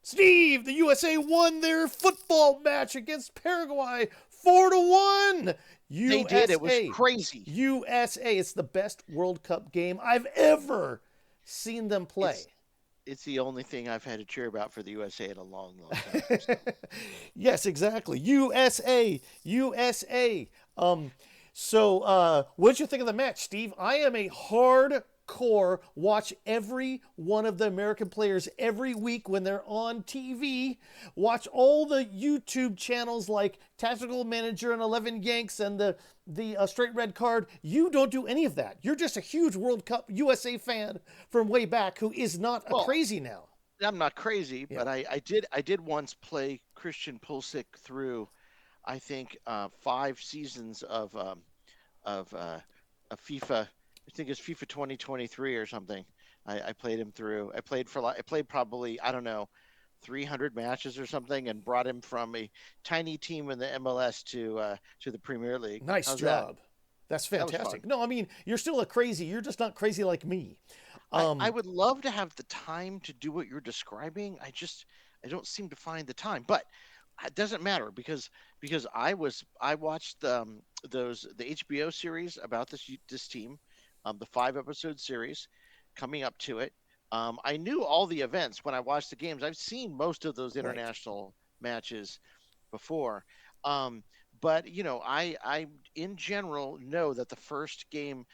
Steve, the USA won their football match against Paraguay 4-1. They did. It was USA. crazy. USA. It's the best World Cup game I've ever seen them play. It's the only thing I've had to cheer about for the USA in a long, long time. So. Yes, exactly. USA. USA. What did you think of the match, Steve? I am a hardcore watch every one of the American players every week when they're on TV. Watch all the YouTube channels like Tactical Manager and 11 Yanks and the Straight Red Card. You don't do any of that. You're just a huge World Cup USA fan from way back who is not crazy now. I'm not crazy, but I did once play Christian Pulisic through, I think, 5 seasons of a FIFA. I think it's FIFA 2023 or something. I played him through. I played probably, I don't know, 300 matches or something, and brought him from a tiny team in the MLS to the Premier League. Nice How's job. That's fantastic. No, I mean, you're still a crazy. You're just not crazy like me. I would love to have the time to do what you're describing. I don't seem to find the time, but it doesn't matter because I watched the HBO series about this team, the 5-episode series coming up to it. I knew all the events when I watched the games. I've seen most of those international matches before. But I in general know that the first game,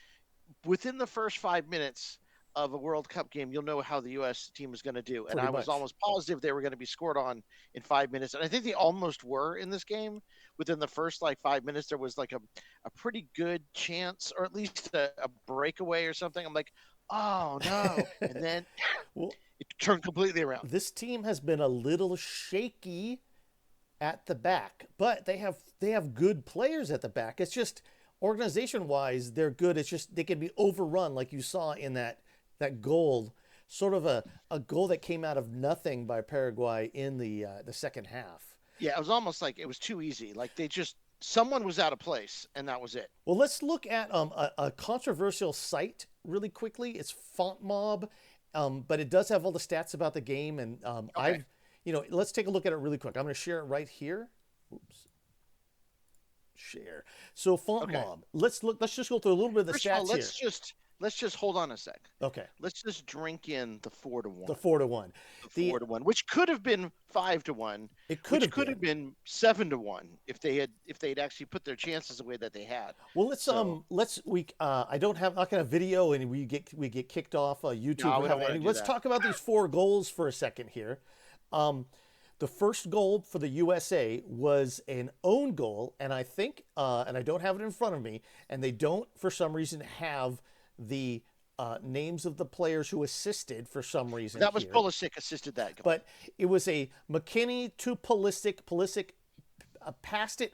within the first 5 minutes of a World Cup game, you'll know how the U.S. team is going to do. And I was almost positive they were going to be scored on in 5 minutes. And I think they almost were in this game. Within the first 5 minutes, there was a pretty good chance, or at least a breakaway or something. I'm like, oh no. And then it turned completely around. This team has been a little shaky at the back, but they have good players at the back. It's just organization-wise, they're good. It's just they can be overrun, like you saw in that goal, sort of a goal that came out of nothing by Paraguay in the second half. Yeah, it was almost like it was too easy. Like someone was out of place, and that was it. Well, let's look at a controversial site really quickly. It's Font Mob, but it does have all the stats about the game, and Okay. let's take a look at it really quick. I'm going to share it right here. Oops. Share. So Font Mob. Let's just go through a little bit of the stats here. Let's just hold on a sec. Okay. Let's just drink in the 4-1. The 4-1. The 4-1, which could have been 5-1. It could have been 7-1 if they'd actually put their chances the way that they had. Well, I don't have not gonna video and we get kicked off YouTube. No, let's talk about these 4 goals for a second here. The first goal for the USA was an own goal, and I think, and I don't have it in front of me, and they don't for some reason have the names of the players who assisted for some reason. That was Pulisic assisted that goal. But it was a McKinney to Pulisic. Pulisic passed it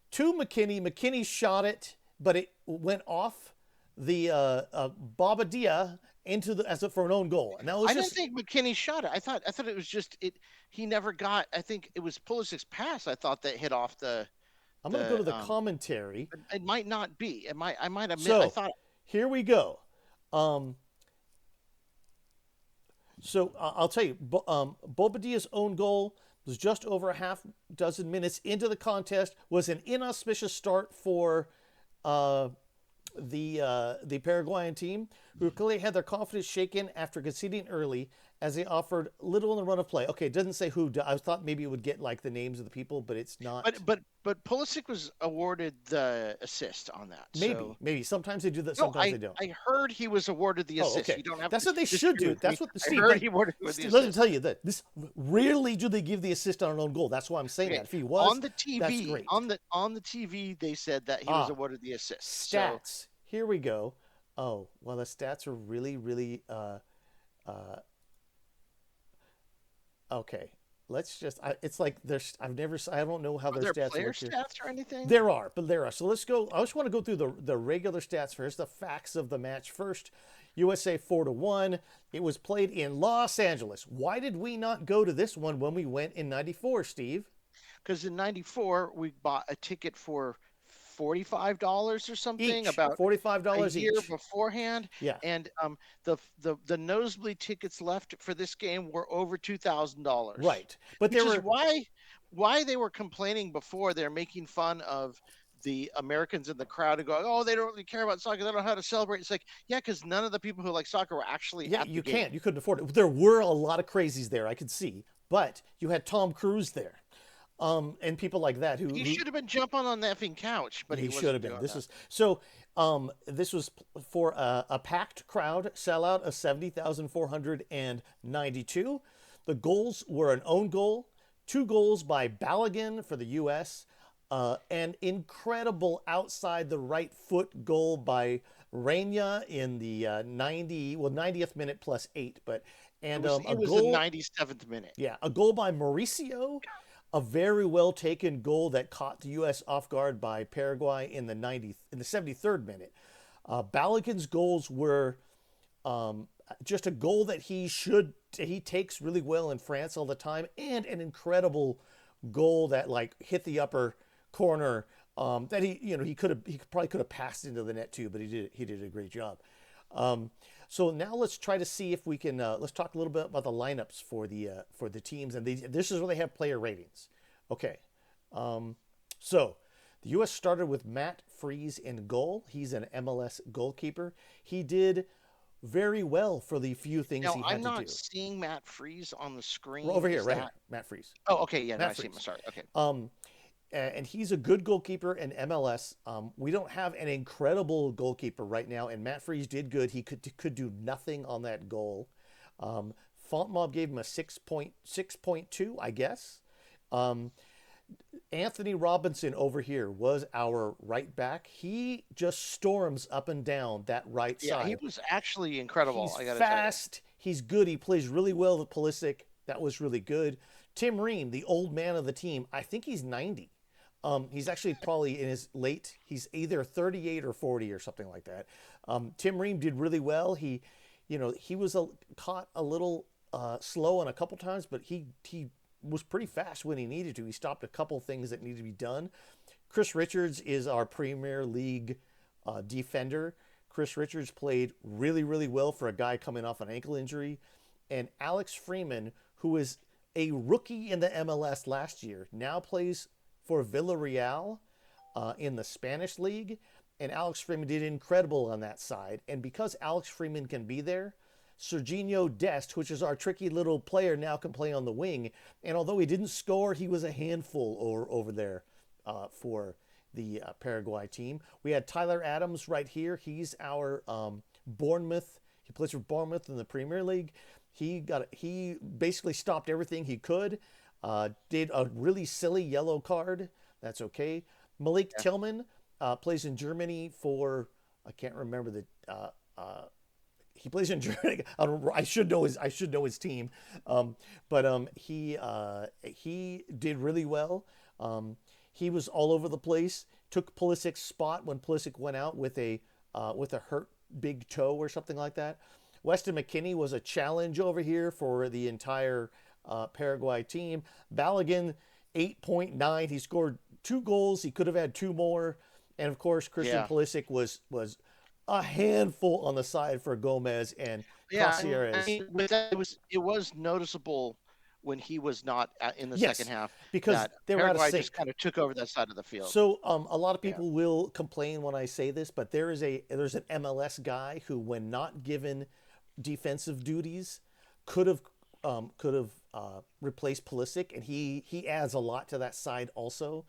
to McKinney. McKinney shot it, but it went off the Bobadilla for an own goal. And that was I didn't think McKinney shot it. I thought it was just it. He never got. I think it was Pulisic's pass. I thought that hit off the. I'm going to go to the commentary. It might not be. I might have. So I thought. Here we go. So I'll tell you, Bobadilla's own goal was just over a half dozen minutes into the contest. Was an inauspicious start for the Paraguayan team, who clearly had their confidence shaken after conceding early, as they offered little in the run of play. Okay, it doesn't say who. I thought maybe it would get the names of the people, but it's not. But Pulisic was awarded the assist on that. Maybe sometimes they do that. Sometimes they don't. I heard he was awarded the assist. Okay. You don't have. That's what they should do. That's what I heard he awarded the assist. Let me tell you that rarely do they give the assist on an own goal. That's why I'm saying that. If he was on the TV, that's great. On the TV, they said that he was awarded the assist. Stats. So. Here we go. Oh, well, the stats are really, really. Okay, let's just. It's like there's. I don't know how their stats player work here. Stats or anything? There are. So let's go. I just want to go through the regular stats first. The facts of the match first. USA 4-1. It was played in Los Angeles. Why did we not go to this one when we went in '94, Steve? Because in '94 we bought a ticket for $45 or something Each, about a $45 year each. beforehand, Yeah. and the nosebleed tickets left for this game were over $2,000, Right. But which there is were, why they were complaining before. They're making fun of the Americans in the crowd and going, "Oh, they don't really care about soccer. They don't know how to celebrate." It's like, yeah, because none of the people who like soccer were actually yeah, at the game. you couldn't afford it. There were a lot of crazies there, I could see. But you had Tom Cruise there. And people like that He who should have been jumping on the effing couch, but he he should have wasn't been. doing that. This was for a packed crowd sellout of 70,492. The goals were an own goal, 2 goals by Balogun for the U.S., an incredible outside the right foot goal by Reina in the 90th minute plus 8, but It and was a it was the goal 97th minute. yeah, a goal by Mauricio, a very well taken goal that caught the U.S. off guard by Paraguay in the 73rd minute. Balogun's goals were just a goal that he takes really well in France all the time, and an incredible goal that like hit the upper corner. That he probably could have passed into the net too, but he did a great job. So now let's try to see if we can let's talk a little bit about the lineups for the teams, and this is where they have player ratings. Okay, so the U.S. started with Matt Freese in goal. He's an MLS goalkeeper. He did very well for the few things Now he I'm had to not do. seeing Matt Freese on the screen. Well, over here, Is right that? here, Matt Freese. Oh, okay, yeah, no, I Matt see him. Freese. Sorry. Okay. And he's a good goalkeeper in MLS. We don't have an incredible goalkeeper right now, and Matt Freese did good. He could do nothing on that goal. Font Mob gave him a 6.2, I guess. Anthony Robinson over here was our right back. He just storms up and down that right Yeah, he side. was actually incredible. He's I gotta tell you. fast. He's good. He plays really well with Pulisic. That was really good. Tim Ream, the old man of the team, I think he's 90. He's actually probably in his late. He's either 38 or 40 or something like that. Tim Ream did really well. He was caught a little slow on a couple times, but he was pretty fast when he needed to. He stopped a couple things that needed to be done. Chris Richards is our Premier League defender. Chris Richards played really, really well for a guy coming off an ankle injury. And Alex Freeman, who is a rookie in the MLS last year, now plays for Villarreal in the Spanish league. And Alex Freeman did incredible on that side. And because Alex Freeman can be there, Serginho Dest, which is our tricky little player, now can play on the wing. And although he didn't score, he was a handful over there for the Paraguay team. We had Tyler Adams right here. He's our Bournemouth. He plays for Bournemouth in the Premier League. He basically stopped everything he could. Did a really silly yellow card. That's okay. Malik Tillman plays in Germany for, I can't remember he plays in Germany. I should know his team, but he did really well. He was all over the place. Took Pulisic's spot when Pulisic went out with a hurt big toe or something like that. Weston McKennie was a challenge over here for the entire Paraguay team. Balogun, 8.9. He scored 2 goals. He could have had 2 more. And of course, Christian Pulisic was a handful on the side for Gomez and Caceres. I mean, but it was noticeable when he was not in the second half, because that they were out of Paraguay sync. just kind of took over that side of the field. So a lot of people will complain when I say this, but there's an MLS guy who, when not given defensive duties, could have replaced Pulisic, and he adds a lot to that side also.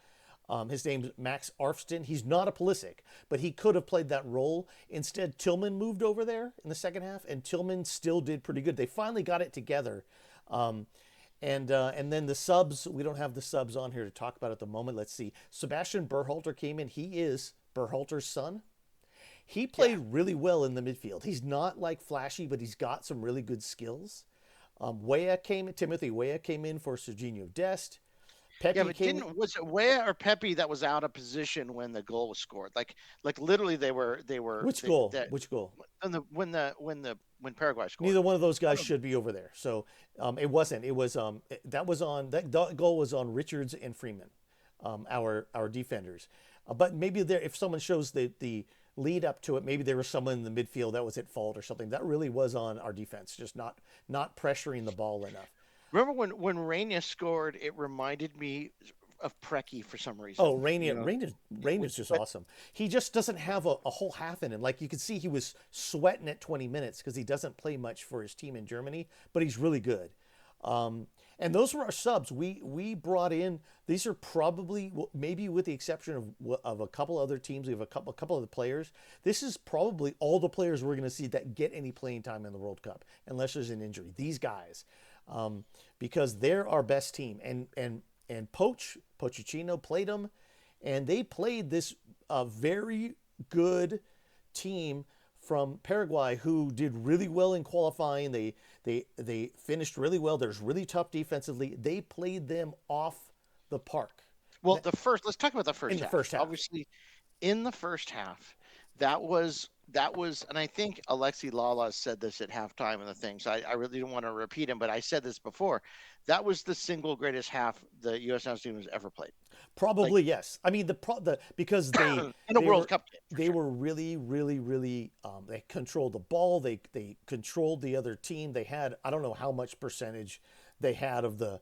His name's Max Arfston. He's not a Pulisic, but he could have played that role. Instead, Tillman moved over there in the second half, and Tillman still did pretty good. They finally got it together. And then the subs, we don't have the subs on here to talk about at the moment. Let's see. Sebastian Berhalter came in. He is Berhalter's son. He played really well in the midfield. He's not like flashy, but he's got some really good skills. Timothy Weah came in for Serginho Dest. Pepe was it Weah or Pepe that was out of position when the goal was scored? Like literally they were. Which goal? When Paraguay scored. Neither one of those guys should be over there. So it wasn't. It was that goal was on Richards and Freeman, our defenders. But maybe there, if someone shows the lead up to it, maybe there was someone in the midfield that was at fault or something. That really was on our defense, just not pressuring the ball enough. Remember when Rainier scored? It reminded me of Preki for some reason. Oh, Rainier's just But awesome. He just doesn't have a whole half in him. Like you could see, he was sweating at 20 minutes because he doesn't play much for his team in Germany, but he's really good. And those were our subs. We brought in. These are probably, maybe with the exception of a couple other teams, we have a couple of the players. This is probably all the players we're going to see that get any playing time in the World Cup, unless there's an injury. These guys, because they're our best team. And Pochettino played them, and they played this very good team from Paraguay who did really well in qualifying. They finished really well. There's really tough defensively. They played them off the park. well, let's talk about the first In the half. first half. Obviously, in the first half, that was, and I think Alexi Lala said this at halftime in the thing. So I really don't want to repeat him, but I said this before. That was the single greatest half the U.S. national team has ever played. Probably yes. I mean because they In a they World were, Cup game, for they sure. were really they controlled the ball. They controlled the other team. They had, I don't know how much percentage they had of the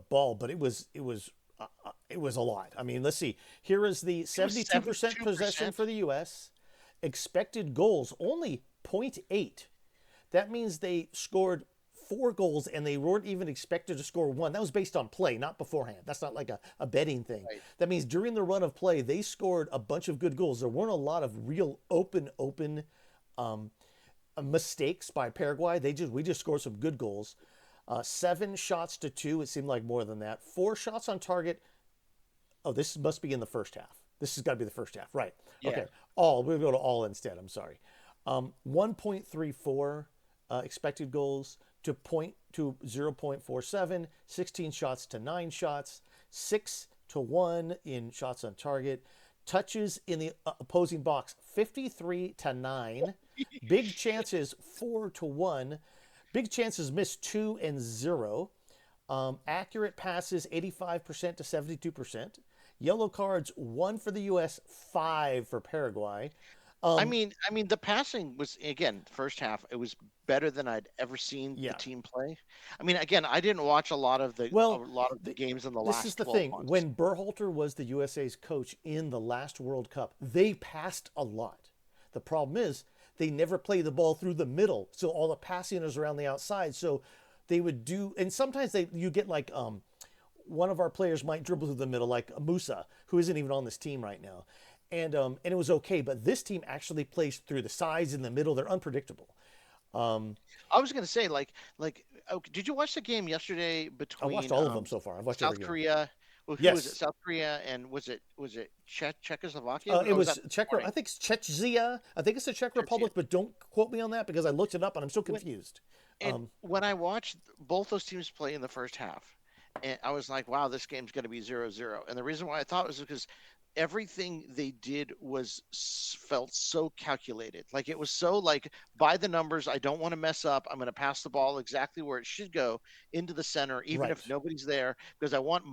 ball, but it was a lot. I mean, let's see. Here is the 72% possession for the U.S. Expected goals only 0.8. That means they scored 4 goals and they weren't even expected to score 1. That was based on play, not beforehand. That's not like a betting thing. Right. That means during the run of play, they scored a bunch of good goals. There weren't a lot of real open mistakes by Paraguay. We just scored some good goals. 7 shots to 2. It seemed like more than that. 4 shots on target. Oh, this must be in the first half. This has got to be the first half, right? Yeah. Okay. We'll go to all instead. I'm sorry. 1.34 expected goals to 0.47. 16 shots to 9 shots. 6 to 1 in shots on target. Touches in the opposing box 53 to 9. Big chances 4 to 1. Big chances missed 2 and 0. Accurate passes 85% to 72%. Yellow cards 1 for the U.S., 5 for Paraguay. I mean, the passing was, again, first half. It was better than I'd ever seen Yeah. the team play. I mean, again, I didn't watch a lot of the games in the This last is the 12 thing. months. When Berhalter was the USA's coach in the last World Cup, they passed a lot. The problem is they never play the ball through the middle, so all the passing is around the outside. So they would do, and sometimes you get like one of our players might dribble through the middle, like Musa, who isn't even on this team right now. And it was okay, but this team actually plays through the sides in the middle. They're unpredictable. I was going to say, did you watch the game yesterday I between watched all of them so far. I've watched every South game. Korea? Well, who was it? Yes. South Korea, and was it Czechoslovakia? It Or was that Czech. morning? I think it's Czechia. I think it's the Czech Republic, but don't quote me on that because I looked it up and I'm so confused. And when I watched both those teams play in the first half, and I was like, wow, this game's going to be 0-0. And the reason why I thought was because everything they did felt so calculated. Like it was so like by the numbers. I don't want to mess up. I'm going to pass the ball exactly where it should go into the center, even Right. if nobody's there, because I want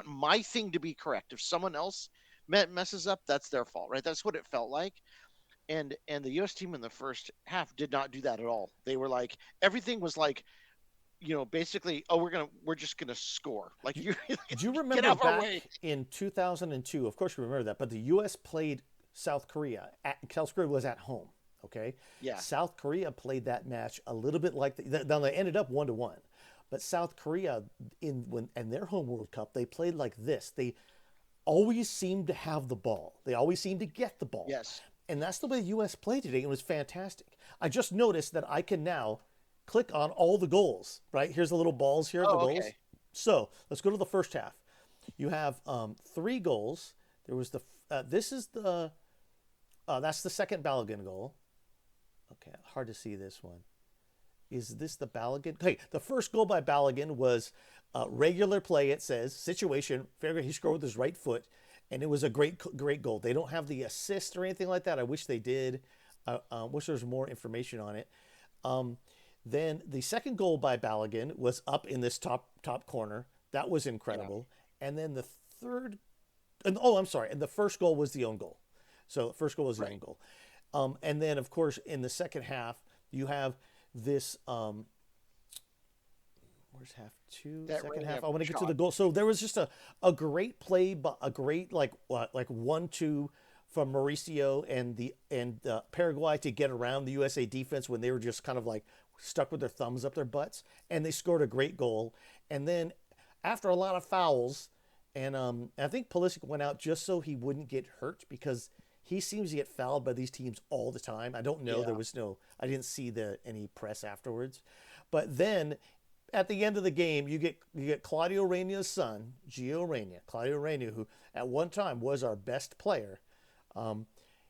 my thing to be correct. If someone else messes up, that's their fault, right? That's what it felt like. And the U.S. team in the first half did not do that at all. They were like everything was like, basically, we're just gonna score. Like Do you get remember out of our back way. in 2002? Of course, you remember that. But the U.S. played South Korea. South Korea was at home. Okay. Yeah. South Korea played that match a little bit like now they ended up 1-1, but South Korea in their home World Cup they played like this. They always seemed to have the ball. They always seemed to get the ball. Yes. And that's the way the U.S. played today. It was fantastic. I just noticed that I can now click on all the goals, right? Here's the little balls here, the goals. Okay. So let's go to the first half. You have 3 goals. There was that's the second Balogun goal. Okay, hard to see this one. Is this the Balogun? Hey, the first goal by Balogun was regular play, it says. Situation, he scored with his right foot, and it was a great goal. They don't have the assist or anything like that. I wish they did. Wish there was more information on it. Then the second goal by Balogun was up in this top corner. That was incredible. Yeah. And then the third And, oh, I'm sorry. And the first goal was the own goal. So the first goal was the Right. own goal. And then, of course, in the second half, you have this. Where's half two? That Second half. Rainham I want to get to the shot. goal. So there was just a great play, but a great like 1-2 from Mauricio and Paraguay to get around the USA defense when they were just kind of like stuck with their thumbs up their butts, and they scored a great goal. And then after a lot of fouls, and I think Pulisic went out just so he wouldn't get hurt because he seems to get fouled by these teams all the time. I don't know. Yeah. I didn't see any press afterwards, but then at the end of the game, you get Claudio Reyna's son, Claudio Reyna, who at one time was our best player.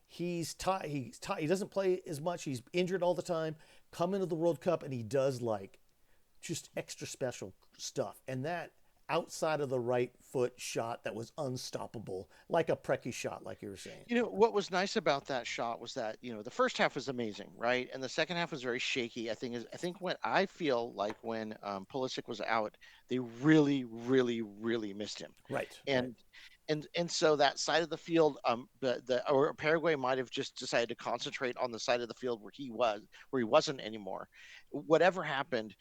He doesn't play as much. He's injured all the time. Come into the World Cup and he does like just extra special stuff. And that outside of the right foot shot that was unstoppable, like a Preki shot, like you were saying. What was nice about that shot was that the first half was amazing, right, and the second half was very shaky. I think when Pulisic was out, they really, really, really missed him, Right. and and so that side of the field, or Paraguay might have just decided to concentrate on the side of the field where he wasn't anymore. Whatever happened,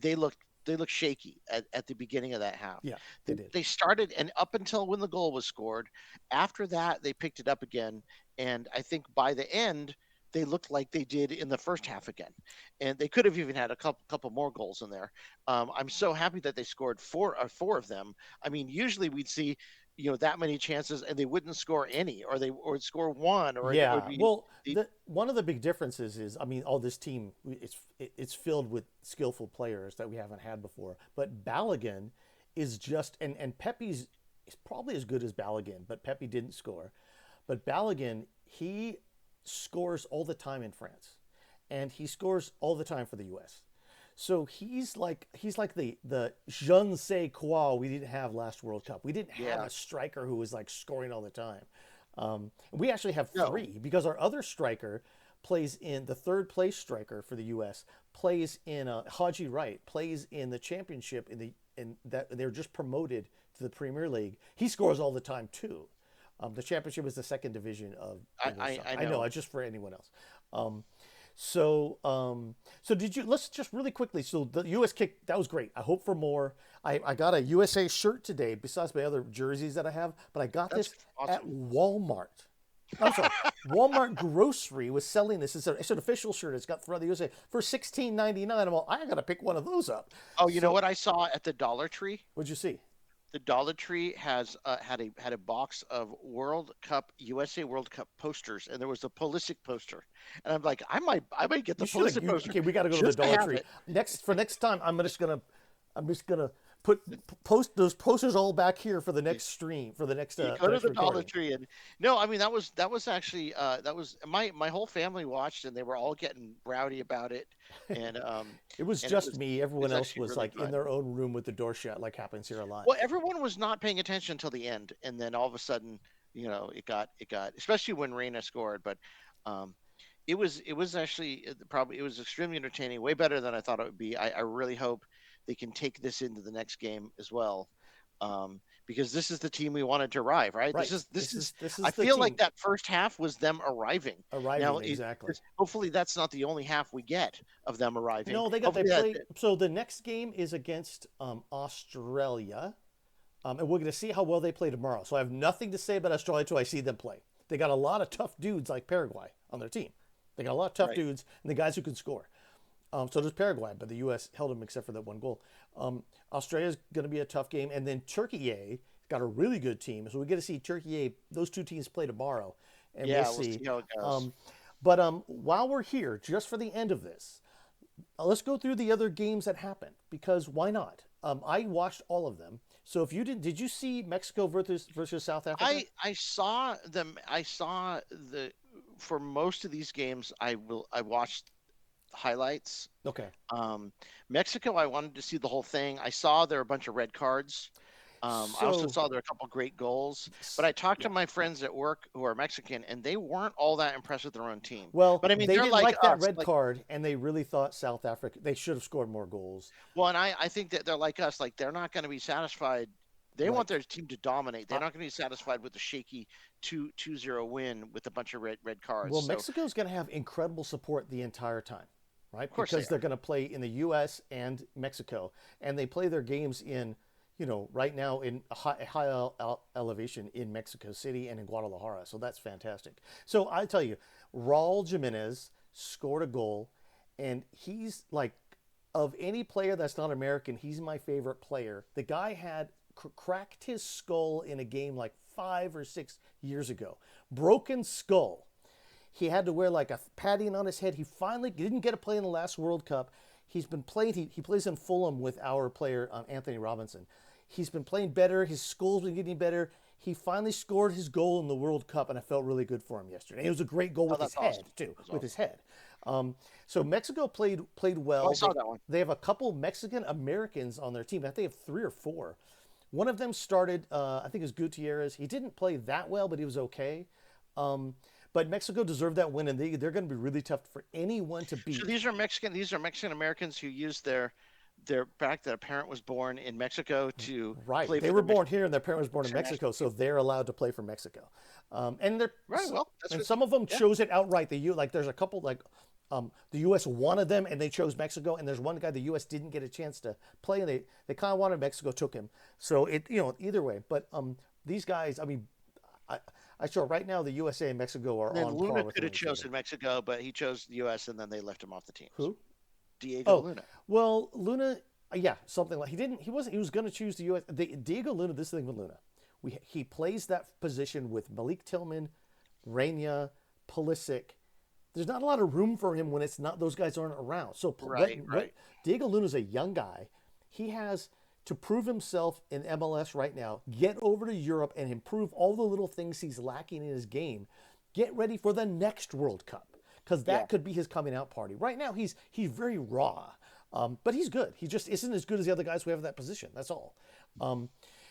they looked shaky at the beginning of that half. Yeah, they did. They started, and up until when the goal was scored, after that they picked it up again, and I think by the end they looked like they did in the first half again, and they could have even had a couple more goals in there. I'm so happy that they scored four of them. I mean, usually we'd see that many chances and they wouldn't score any, or they would score one, or it would Yeah. be Well, one of the big differences is, I mean, all this team, it's filled with skillful players that we haven't had before. But Balogun is just, and Pepe's is probably as good as Balogun, but Pepe didn't score. But Balogun, he scores all the time in France, and he scores all the time for the U.S. So he's like the je ne sais quoi we didn't have last World Cup. We didn't have Yeah. a striker who was like scoring all the time. We actually have No. three because our other striker plays in the third place striker for the U.S. plays in Haji Wright plays in the championship in that they're just promoted to the Premier League. He scores all the time too. The championship is the second division of English soccer. I know. It's just for anyone else. So did you? Let's just really quickly. So the U.S. kick, that was great. I hope for more. I got a USA shirt today, besides my other jerseys that I have. But I got That's this at awesome. Walmart. I'm sorry, Walmart grocery was selling this. It's an official shirt. It's got throughout the USA for $16.99. I'm all, I got to pick one of those up. Oh, you know what I saw at the Dollar Tree? What'd you see? The Dollar Tree has had a box of USA World Cup posters, and there was a Pulisic poster, and I'm like, I might get the Pulisic poster. Okay, we got to go to the just to Dollar have Tree it. next time. I'm just gonna post those posters all back here for the next stream for the next. You go the to next the Dollar recording. Tree, and no, I mean that was actually that was my whole family watched, and they were all getting rowdy about it, and It was and just me. Everyone else actually was really like in fun. their own room with the door shut, like happens here a lot. Well, everyone was not paying attention until the end, and then all of a sudden, it got, especially when Reina scored. But it was actually it was extremely entertaining, way better than I thought it would be. I really hope they can take this into the next game as well, because this is the team we wanted to arrive, right? Right. This is. This is I the feel team like that first half was them arriving. arriving Now, exactly. hopefully, that's not the only half we get of them arriving. No, they Hopefully that- play. So the next game is against Australia, and we're going to see how well they play tomorrow. So I have nothing to say about Australia until I see them play. They got a lot of tough dudes like Paraguay on their team. They got a lot of tough Right. dudes and the guys who can score. So does Paraguay, but the U.S. held them except for that one goal. Australia's going to be a tough game, and then Turkey got a really good team. So we get to see Turkey, those two teams play tomorrow, and Yeah, we'll see. how it goes. But while we're here, just for the end of this, let's go through the other games that happened because why not? I watched all of them. So if you did you see Mexico versus South Africa? I saw them. I saw for most of these games. I watched highlights. Okay. Mexico, I wanted to see the whole thing. I saw there were a bunch of red cards. I also So- saw there were a couple great goals. But I talked to my friends at work who are Mexican, and they weren't all that impressed with their own team. Well, but I mean, they they're didn't like like that us, red like- card, and they really thought South Africa they should have scored more goals. Well, and I think that they're like us. Like they're not going to be satisfied They want Right. their team to dominate. They're Uh, not going to be satisfied with a shaky 2-0 win with a bunch of red cards. well, So, Mexico's going to have incredible support the entire time, right? of course they Because they're are. going to play in the U.S. and Mexico, and they play their games in, right now in a high elevation in Mexico City and in Guadalajara. So that's fantastic. So I tell you, Raul Jimenez scored a goal, and he's like, of any player that's not American, he's my favorite player. The guy had cracked his skull in a game like 5 or 6 years ago. Broken skull. He had to wear like a padding on his head. He finally didn't get a play in the last World Cup. He's been playing. He plays in Fulham with our player Anthony Robinson. He's been playing better. His skull's been getting better. He finally scored his goal in the World Cup, and I felt really good for him yesterday. It was a great goal Oh, with his that's head awesome. too, That's with his awesome. head. So Mexico played Oh, I well. saw that one. They have a couple Mexican Americans on their team. I think they have 3 or 4. One of them started. I think it was Gutierrez. He didn't play that well, but he was okay. But Mexico deserved that win, and they're going to be really tough for anyone to So beat. these are Mexican. These are Mexican Americans who used their fact that a parent was born in Mexico to Right. play They for were the born here and their parent was born in Mexican national Mexico, so team. they're allowed to play for Mexico. And they're Right. Well, that's and good. some of them Yeah. chose it outright. Like there's a couple the U.S. wanted them and they chose Mexico, and there's one guy the U.S. didn't get a chance to play, and they kind of wanted Mexico, took him. So either way. But these guys, I mean, I sure right now the USA and Mexico are And then on par Luna with could have each other. chosen Mexico, but he chose the U.S. and then they left him off the teams. Who? Diego Oh, Luna. well, Luna, yeah, something like he wasn't. He was going to choose the U.S. Diego Luna. This thing with Luna, he plays that position with Malik Tillman, Reyna, Pulisic. There's not a lot of room for him when it's not those guys aren't around. So Right. Right. Diego Luna's a young guy. He has to prove himself in MLS right now. Get over to Europe and improve all the little things he's lacking in his game. Get ready for the next World Cup, because Yeah. that could be his coming out party. Right now he's very raw, but he's good. He just isn't as good as the other guys we have in that position. That's all.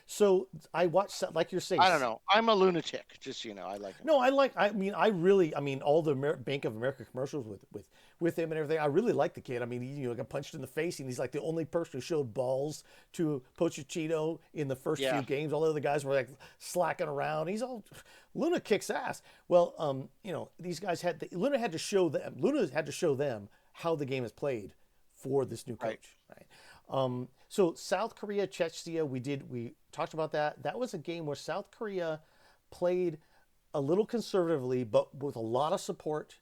So I watched, like you're saying. I don't know. I'm a lunatic. Just so you know, I like him. No, I mean, all the Bank of America commercials with him and everything. I really like the kid. I mean, he got punched in the face, and he's like the only person who showed balls to Pochettino in the first Yeah. few games. All the other guys were like slacking around. Luna kicks ass. Well, these guys Luna had to show them how the game is played for this new Right. coach, right? So South Korea, Czechia, we talked about that. That was a game where South Korea played a little conservatively, but with a lot of support.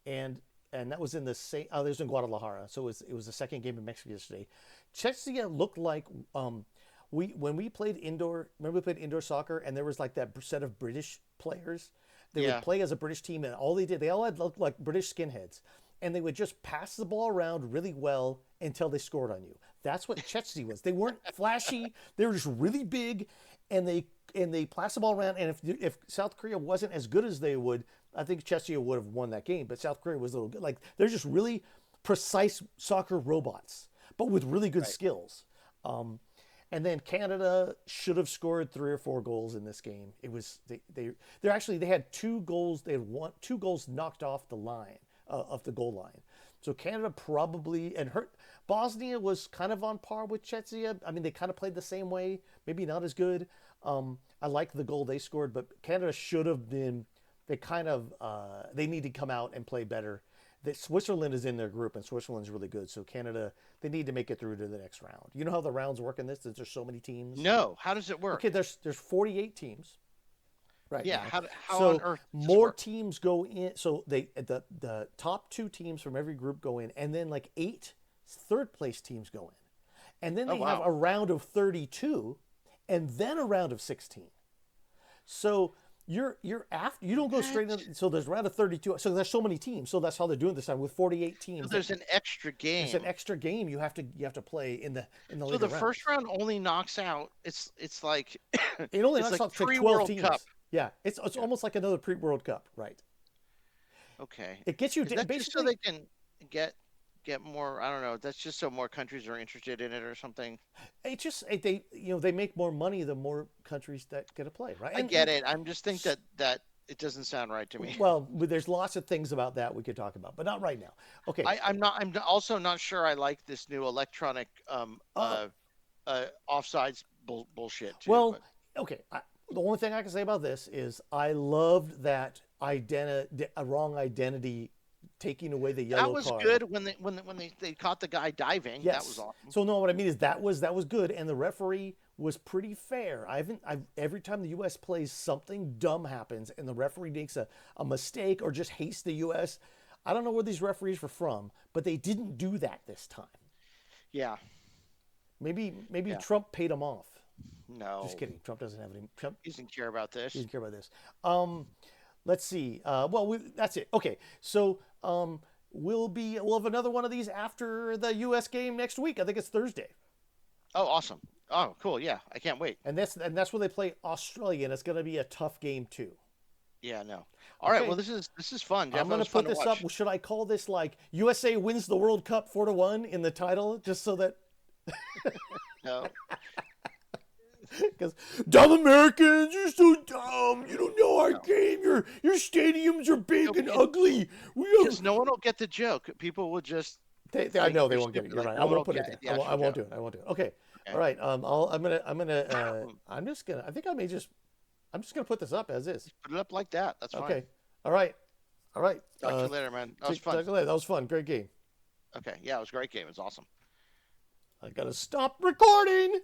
And that was in the same. Oh, it was in Guadalajara, so it was the second game in Mexico yesterday. Czechia looked like when we played indoor. Remember we played indoor soccer, and there was like that set of British players. They Yeah. would play as a British team, and they all had looked like British skinheads, and they would just pass the ball around really well until they scored on you. That's what Chelsea was. They weren't flashy. They were just really big, and they passed the ball around. And if South Korea wasn't as good as they would, I think Chelsea would have won that game. But South Korea was a little good. Like they're just really precise soccer robots, but with really good Right. skills. And then Canada should have scored 3 or 4 goals in this game. It was they had 2 goals. They had 2 goals knocked off the line of the goal line. So Canada probably Bosnia was kind of on par with Czechia. I mean, they kind of played the same way, maybe not as good. I like the goal they scored, but Canada should have been. They need to come out and play better. Switzerland is in their group, and Switzerland's really good. So Canada, they need to make it through to the next round. You know how the rounds work in this? Since there's so many teams. No. How does it work? Okay, there's 48 teams. Right. Yeah. Now. How So on earth does this more work? teams go in. So the top 2 teams from every group go in, and then like 8 third place teams go in, and then Oh, they have wow. a round of 32, and then a round of 16. So you don't go straight in. So there's a round of 32. So there's so many teams. So that's how they're doing this time with 48 So teams. there's an extra game. It's an extra game you have to play in the So later the rounds. first round only knocks out. It's like It only it's knocks like out to 12 pre-World teams. Cup. Yeah, it's almost like another pre-World Cup, right? Okay. It gets you Is that just basically. so they can get more? I don't know. That's just so more countries are interested in it or something. They make more money the more countries that get to play, right? I get it. I'm just think that it doesn't sound right to me. Well, there's lots of things about that we could talk about, but not right now. Okay. I'm also not sure I like this new electronic offsides bullshit too. Well, But okay. The only thing I can say about this is I loved that a wrong identity taking away the that yellow was card. good when they caught the guy diving. Yes. That was awesome. So no, what I mean is that was good, and the referee was pretty fair. Every time the U.S. plays, something dumb happens, and the referee makes a mistake or just hates the U.S. I don't know where these referees were from, but they didn't do that this time. Yeah. Maybe Yeah. Trump paid them off. No. Just kidding. Trump doesn't have any. Trump He doesn't care about this. He doesn't care about this. Let's see. That's it. Okay, so we'll have another one of these after the U.S. game next week. I think it's Thursday. Oh, awesome. Oh, cool. Yeah, I can't wait. And that's where they play Australia, and it's going to be a tough game too. Yeah, no. All right. Well, this is fun, Jeff. I'm going to put this up. Should I call this like USA wins the World Cup 4-1 in the title, just so that? No. Because dumb Americans, you're so dumb. You don't know our game. Your stadiums are big and ugly. Because no one will get the joke. People will just. I know they won't get it. You're right. I won't put it there. I won't do it. Okay. All right. I'm just gonna put this up as is. Put it up like that. That's fine. Okay. All right. Talk to you later, man. That was fun. Talk to you later. That was fun. Great game. Okay. Yeah, it was a great game. It was awesome. I gotta stop recording.